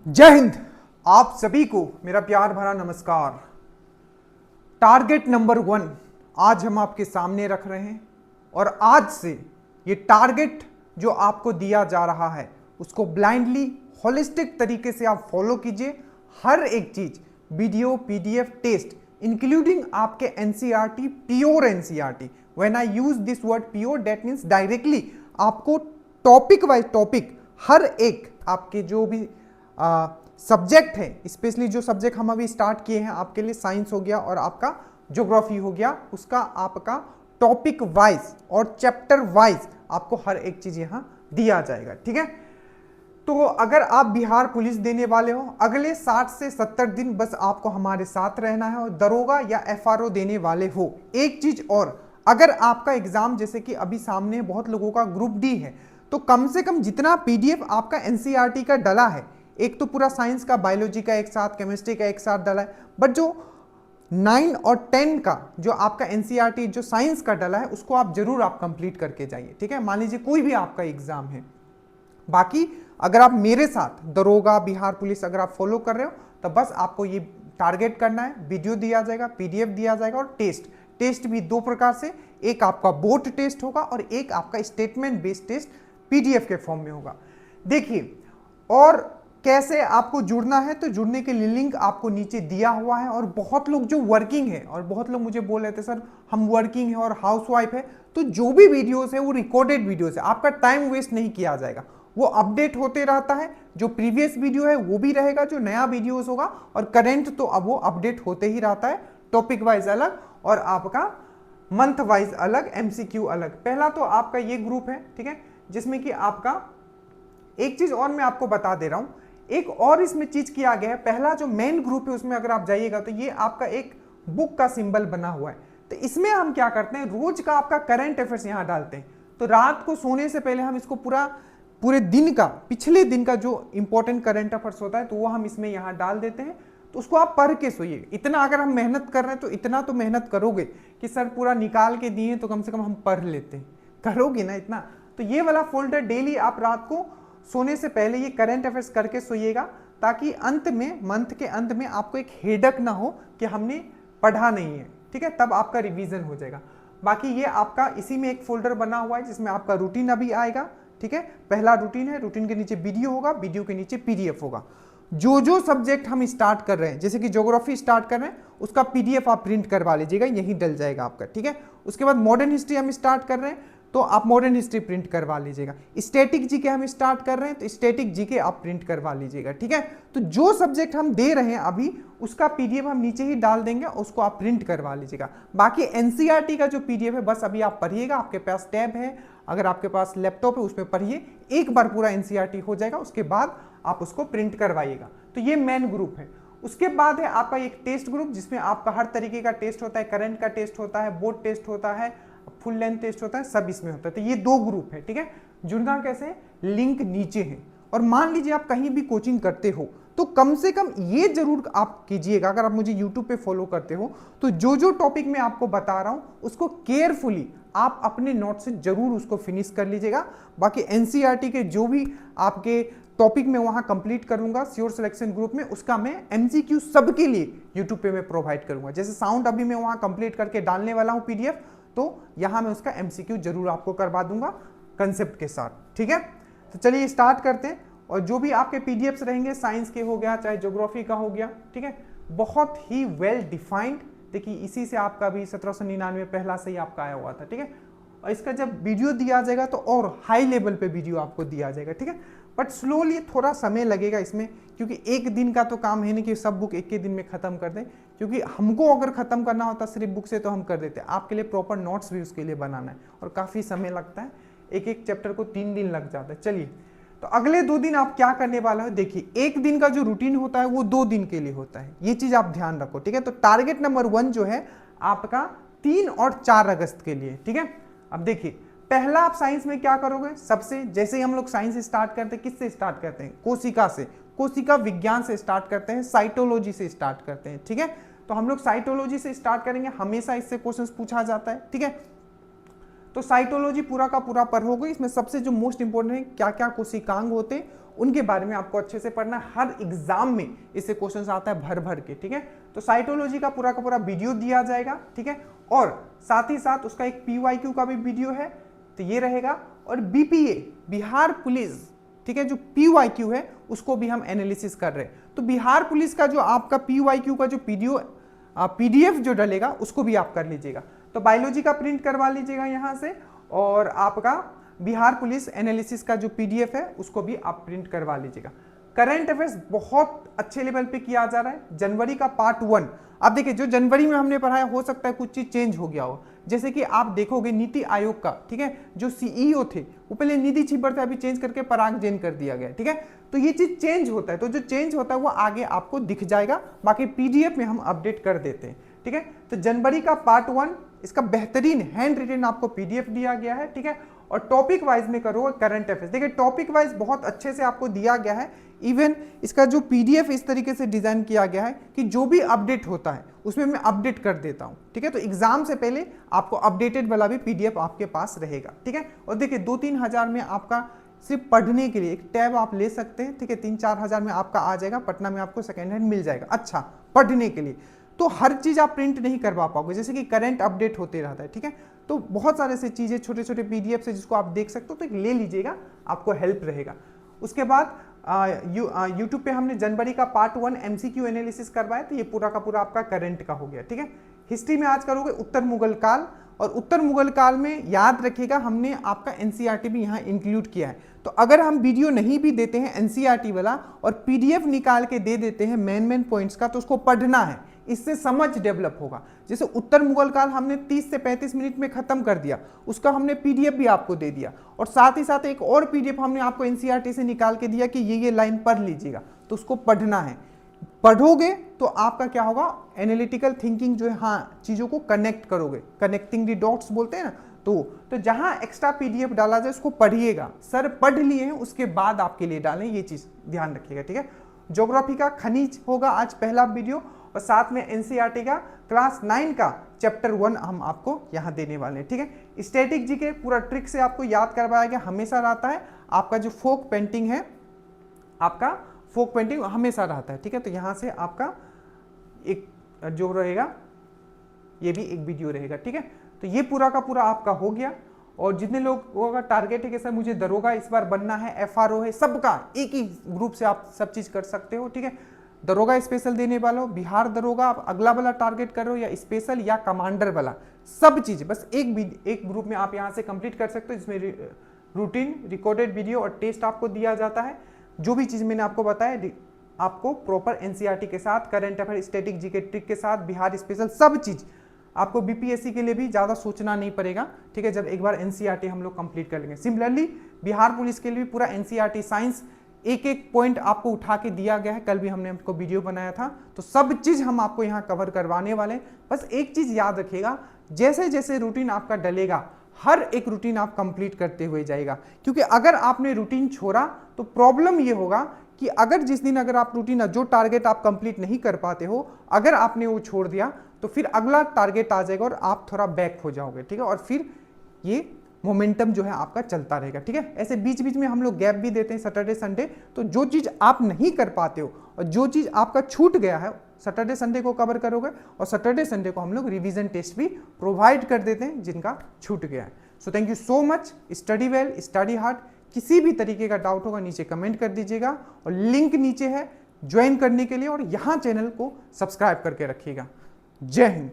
जय हिंद। आप सभी को मेरा प्यार भरा नमस्कार। टारगेट नंबर 1 आज हम आपके सामने रख रहे हैं और आज से ये टारगेट जो आपको दिया जा रहा है उसको ब्लाइंडली होलिस्टिक तरीके से आप फॉलो कीजिए। हर एक चीज वीडियो पीडीएफ टेस्ट इंक्लूडिंग आपके NCERT pure NCERT. When I use this word pure that means directly आपको टॉपिक वाइज टॉपिक हर एक आपके जो भी सब्जेक्ट है, स्पेशली जो सब्जेक्ट हम अभी स्टार्ट किए हैं आपके लिए, साइंस हो गया और आपका ज्योग्राफी हो गया, उसका आपका टॉपिक वाइज और चैप्टर वाइज आपको हर एक चीज यहां दिया जाएगा। ठीक है, तो अगर आप बिहार पुलिस देने वाले हो अगले 60 से 70 दिन बस आपको हमारे साथ रहना है, और दरोगा या एफआरओ देने वाले हो। एक चीज और, अगर आपका एग्जाम जैसे कि अभी सामने बहुत लोगों का ग्रुप डी है, तो कम से कम जितना पीडीएफ आपका एनसीईआरटी का डला है, एक तो पूरा साइंस का, बायोलॉजी का एक साथ, केमिस्ट्री का एक साथ डला है, बट जो 9 और 10 का जो आपका एनसीईआरटी जो साइंस का डला है उसको आप जरूर आप कंप्लीट करके जाइए। ठीक है, मान लीजिए कोई भी आपका एग्जाम है। बाकी अगर आप मेरे साथ दरोगा बिहार पुलिस अगर आप फॉलो कर रहे हो तो बस आपको ये टारगेट करना है। वीडियो दिया जाएगा, पीडीएफ दिया जाएगा और टेस्ट भी दो प्रकार से, एक आपका बोर्ड टेस्ट होगा और एक आपका स्टेटमेंट बेस्ड टेस्ट पीडीएफ के फॉर्म में होगा। देखिए, और कैसे आपको जुड़ना है, तो जुड़ने के लिए लिंक आपको नीचे दिया हुआ है। और बहुत लोग जो वर्किंग है, और बहुत लोग मुझे बोल रहे थे सर हम वर्किंग है और हाउसवाइफ है, तो जो भी वीडियोस है वो रिकॉर्डेड वीडियोस है, आपका टाइम वेस्ट नहीं किया जाएगा, वो अपडेट होते रहता है। जो प्रीवियस वीडियो है वो भी रहेगा, जो नया वीडियोस होगा, और करंट तो अब वो अपडेट होते ही रहता है। टॉपिक वाइज अलग और आपका मंथ वाइज अलग, एमसीक्यू अलग। पहला तो आपका ये ग्रुप है, ठीक है, जिसमें कि आपका एक चीज और मैं आपको बता दे रहा हूं, एक और इसमें चीज किया गया है। पहला जो मेन ग्रुप है उसमें अगर आप जाइएगा तो ये आपका एक बुक का सिंबल बना हुआ है। तो इसमें हम क्या करते हैं, रोज का आपका करंट अफेयर्स यहां डालते हैं। तो रात को सोने से पहले हम इसको पूरे दिन का, पिछले दिन का जो इंपॉर्टेंट करंट अफेयर्स होता है तो वो हम इसमें यहां डाल देते हैं। तो उसको आप पढ़ के सोइए। इतना अगर हम मेहनत कर रहे हैं तो इतना तो मेहनत करोगे कि सर पूरा निकाल के दिए तो कम से कम हम पढ़ लेते हैं, करोगे ना इतना। तो ये वाला फोल्डर डेली आप रात को सोने से पहले ये करंट अफेयर्स करके सोइएगा, ताकि अंत में, मंथ के अंत में आपको एक हेडक ना हो कि हमने पढ़ा नहीं है। ठीक है, तब आपका रिवीजन हो जाएगा। बाकी ये आपका इसी में एक फोल्डर बना हुआ है जिसमें आपका रूटीन अभी आएगा। ठीक है, पहला रूटीन है, रूटीन के नीचे वीडियो होगा, वीडियो के नीचे पीडीएफ होगा। जो जो सब्जेक्ट हम स्टार्ट कर रहे हैं, जैसे कि ज्योग्राफी स्टार्ट कर रहे हैं, उसका पीडीएफ आप प्रिंट करवा लीजिएगा, यहीं डल जाएगा आपका। ठीक है, उसके बाद मॉडर्न हिस्ट्री हम स्टार्ट कर रहे हैं तो आप मॉडर्न हिस्ट्री प्रिंट करवा लीजिएगा। स्टैटिक जीके हम स्टार्ट कर रहे हैं तो स्टैटिक जीके आप प्रिंट करवा लीजिएगा। ठीक है, तो जो सब्जेक्ट हम दे रहे हैं अभी उसका पीडीएफ हम नीचे ही डाल देंगे, उसको आप प्रिंट करवा लीजिएगा। बाकी एनसीईआरटी का जो पीडीएफ है बस अभी आप पढ़िएगा, आपके पास टैब है, अगर आपके पास लैपटॉप है उसमें पढ़िए, एक बार पूरा एनसीईआरटी हो जाएगा, उसके बाद आप उसको प्रिंट करवाइएगा। तो ये मेन ग्रुप है। उसके बाद है आपका एक टेस्ट ग्रुप जिसमें आपका हर तरीके का टेस्ट होता है, करंट का टेस्ट होता है, बोर्ड टेस्ट होता है, फुल लेंथ टेस्ट होता है, सब इसमें होता है। तो ये दो ग्रुप है। ठीक है, जुड़ना कैसे, लिंक नीचे है। और मान लीजिए आप कहीं भी कोचिंग करते हो तो कम से कम ये जरूर आप कीजिएगा, अगर आप मुझे यूट्यूब पे फॉलो करते हो तो जो जो टॉपिक मैं आपको बता रहा हूं उसको केयरफुली आप अपने नोट से जरूर उसको फिनिश कर लीजिएगा। बाकी एनसीईआरटी के जो भी आपके टॉपिक में वहां कंप्लीट करूंगा श्योर सिलेक्शन ग्रुप में, उसका मैं एमसीक्यू सबके लिए यूट्यूब पे मैं प्रोवाइड करूंगा। जैसे साउंड अभी मैं वहां कंप्लीट करके डालने वाला हूं पीडीएफ, तो यहां मैं उसका एमसीक्यू जरूर आपको करवा दूंगा कंसेप्ट के साथ। ठीक है, तो चलिए स्टार्ट करते हैं। और जो भी आपके पीडीएफ्स रहेंगे, साइंस के हो गया चाहे ज्योग्राफी का हो गया, ठीक है, बहुत ही वेल डिफाइंड। देखिए इसी से आपका भी 1799 पहला से ही आपका आया हुआ था। ठीक है, और इसका जब वीडियो दिया जाएगा तो और हाई लेवल पे वीडियो आपको दिया जाएगा। ठीक है, बट स्लोली थोड़ा समय लगेगा इसमें, क्योंकि एक दिन का तो काम है नहीं कि सब बुक एक ही दिन में खत्म कर दें, क्योंकि हमको अगर खत्म करना होता सिर्फ बुक से तो हम कर देते, आपके लिए प्रॉपर नोट्स भी उसके लिए बनाना है और काफी समय लगता है, एक एक चैप्टर को 3 दिन लग जाता है। चलिए, तो अगले 2 दिन आप क्या करने वाला हो, देखिए एक दिन का जो रूटीन होता है वो 2 दिन के लिए होता है, ये चीज आप ध्यान रखो। ठीक है, तो टारगेट नंबर 1 जो है आपका 3 और 4 अगस्त के लिए। ठीक है, अब देखिए पहला आप साइंस में क्या करोगे, सबसे जैसे ही हम लोग साइंस स्टार्ट करते हैं, किससे स्टार्ट करते हैं, कोशिका से, कोशिका विज्ञान से स्टार्ट करते हैं, साइटोलॉजी से स्टार्ट करते हैं। ठीक है, तो हम लोग साइटोलॉजी से स्टार्ट करेंगे, हमेशा इससे क्वेश्चंस पूछा जाता है। ठीक है, तो साइटोलॉजी पूरा का पूरा पढ़ोगे। इसमें सबसे जो मोस्ट इंपोर्टेंट है क्या क्या कोशिकांग होते उनके बारे में आपको अच्छे से पढ़ना है। हर एग्जाम में इससे क्वेश्चन आता है भर भर के, ठीक है। तो साइटोलॉजी का पूरा वीडियो दिया जाएगा, ठीक है। और साथ ही साथ उसका एक PYQ का भी वीडियो है, तो ये रहेगा। और BPA बिहार पुलिस, ठीक है, जो PYQ है उसको भी हम एनालिसिस कर रहे हैं। तो बिहार पुलिस का जो आपका PYQ का जो PDF जो डलेगा उसको भी आप कर लीजिएगा। तो बायोलॉजी का प्रिंट करवा लीजिएगा यहाँ से, और आपका बिहार पुलिस एनालिसिस का जो PDF है उसको भी आप प्रिंट करवा लीजिएगा। करंट अफेयर्स बहुत अच्छे लेवल पे किया जा रहा है। जनवरी का पार्ट 1, अब देखिए जो जनवरी में हमने पढ़ाया हो सकता है कुछ चीज चेंज हो गया हो, जैसे कि आप देखोगे नीति आयोग का, ठीक है, जो CEO थे वो पहले निधि छिब्बर थे, अभी चेंज करके पराग जैन कर दिया गया, ठीक है। तो ये चीज चेंज होता है, तो जो चेंज होता है वो आगे आपको दिख जाएगा, बाकी PDF में हम अपडेट कर देते हैं, ठीक है। तो जनवरी का पार्ट 1 इसका बेहतरीन हैंड रिटन आपको PDF दिया गया है, ठीक है। और टॉपिक वाइज में करो करंट अफेयर्स, देखिए टॉपिक वाइज बहुत अच्छे से आपको दिया गया है। इवन इसका जो PDF इस तरीके से डिजाइन किया गया है कि जो भी अपडेट होता है उसमें मैं अपडेट कर देता हूं, ठीक है। तो एग्जाम से पहले आपको अपडेटेड वाला भी PDF आपके पास रहेगा, ठीक है। और देखिए 2-3 हज़ार में आपका सिर्फ पढ़ने के लिए एक टैब आप ले सकते हैं, ठीक है। 3-4 हज़ार में आपका आ जाएगा, पटना में आपको सेकेंड हैंड मिल जाएगा, अच्छा पढ़ने के लिए। तो हर चीज आप प्रिंट नहीं करवा पाओगे, जैसे कि करंट अपडेट होते रहता है, ठीक है। तो बहुत सारे से चीजें छोटे छोटे PDF से जिसको आप देख सकते हो, तो ले लीजिएगा, आपको हेल्प रहेगा। उसके बाद यूट्यूब पे हमने जनवरी का पार्ट 1 MCQ एनालिसिस करवाया, तो ये पूरा का पूरा आपका करंट का हो गया, ठीक है। हिस्ट्री में आज करोगे उत्तर मुगल काल, और उत्तर मुगल काल में याद रखिएगा हमने आपका NCERT भी यहाँ इंक्लूड किया है। तो अगर हम वीडियो नहीं भी देते हैं NCERT वाला और PDF निकाल के दे देते हैं मेन पॉइंट्स का, तो उसको पढ़ना है, इससे समझ डेवलप होगा। जैसे उत्तर मुगल काल हमने 30 से 35 मिनट में खत्म कर दिया, उसका हमने PDF भी आपको दे दिया, और साथ ही साथ एक और PDF हमने आपको NCERT से निकाल के दिया कि ये लाइन पढ़ लीजिएगा, तो उसको पढ़ना है। पढ़ोगे तो आपका क्या होगा, एनालिटिकल थिंकिंग जो है, हाँ चीजों को कनेक्ट करोगे, कनेक्टिंग दी डॉट्स बोलते हैं ना, तो जहां एक्स्ट्रा PDF डाला जाए उसको पढ़िएगा। सर पढ़ लिए हैं उसके बाद आपके लिए डालें, ये चीज ध्यान रखिएगा, ठीक है। ज्योग्राफी का खनिज होगा आज पहला वीडियो, और साथ में NCERT का क्लास 9 का चैप्टर 1 हम आपको यहाँ देने वाले हैं, ठीक है। स्टैटिक जीके पूरा ट्रिक से आपको याद करवाया गया, हमेशा रहता है। आपका जो फोक पेंटिंग है, आपका फोक पेंटिंग हमेशा रहता है, ठीक है। तो यहाँ से आपका एक जो रहेगा, ये भी एक वीडियो रहेगा, ठीक है। तो ये पूरा का पूरा आपका हो गया। और जितने लोगों का टारगेट है कि सर मुझे दरोगा इस बार बनना है, FRO है, सबका एक ही ग्रुप से आप सब चीज कर सकते हो, ठीक है। दरोगा स्पेशल देने वाला हो, बिहार दरोगा आप अगला वाला टारगेट करो, या स्पेशल या कमांडर वाला, सब चीज बस एक ग्रुप में आप यहाँ से कंप्लीट कर सकते हो, जिसमें रूटीन, रिकॉर्डेड वीडियो और टेस्ट आपको दिया जाता है। जो भी चीज मैंने आपको बताया आपको प्रॉपर NCERT के साथ, current affair, static GK trick के साथ, बिहार स्पेशल, सब चीज आपको BPSC के लिए भी ज्यादा सोचना नहीं पड़ेगा, ठीक है, जब एक बार NCERT हम लोग कंप्लीट कर लेंगे। सिमिलरली बिहार पुलिस के लिए भी पूरा NCERT साइंस एक पॉइंट आपको उठा के दिया गया है, कल भी हमने आपको वीडियो बनाया था, तो सब चीज हम आपको यहाँ कवर करवाने वाले हैं। बस एक चीज याद रखिएगा, जैसे जैसे रूटीन आपका डलेगा, हर एक रूटीन आप कंप्लीट करते हुए जाएगा, क्योंकि अगर आपने रूटीन छोड़ा तो प्रॉब्लम ये होगा कि अगर जिस दिन अगर आप रूटीन जो टारगेट आप कंप्लीट नहीं कर पाते हो, अगर आपने वो छोड़ दिया तो फिर अगला टारगेट आ जाएगा और आप थोड़ा बैक हो जाओगे, ठीक है। और फिर ये मोमेंटम जो है आपका चलता रहेगा, ठीक है। ऐसे बीच बीच में हम लोग गैप भी देते हैं सैटरडे संडे, तो जो चीज आप नहीं कर पाते हो और जो चीज आपका छूट गया है, सैटरडे संडे को कवर करोगे, और सैटरडे संडे को हम लोग रिवीजन टेस्ट भी प्रोवाइड कर देते हैं जिनका छूट गया है। So thank you so much, study well, study hard. किसी भी तरीके का डाउट होगा नीचे कमेंट कर दीजिएगा, और लिंक नीचे है ज्वाइन करने के लिए, और यहाँ चैनल को सब्सक्राइब करके रखिएगा। जय हिंद।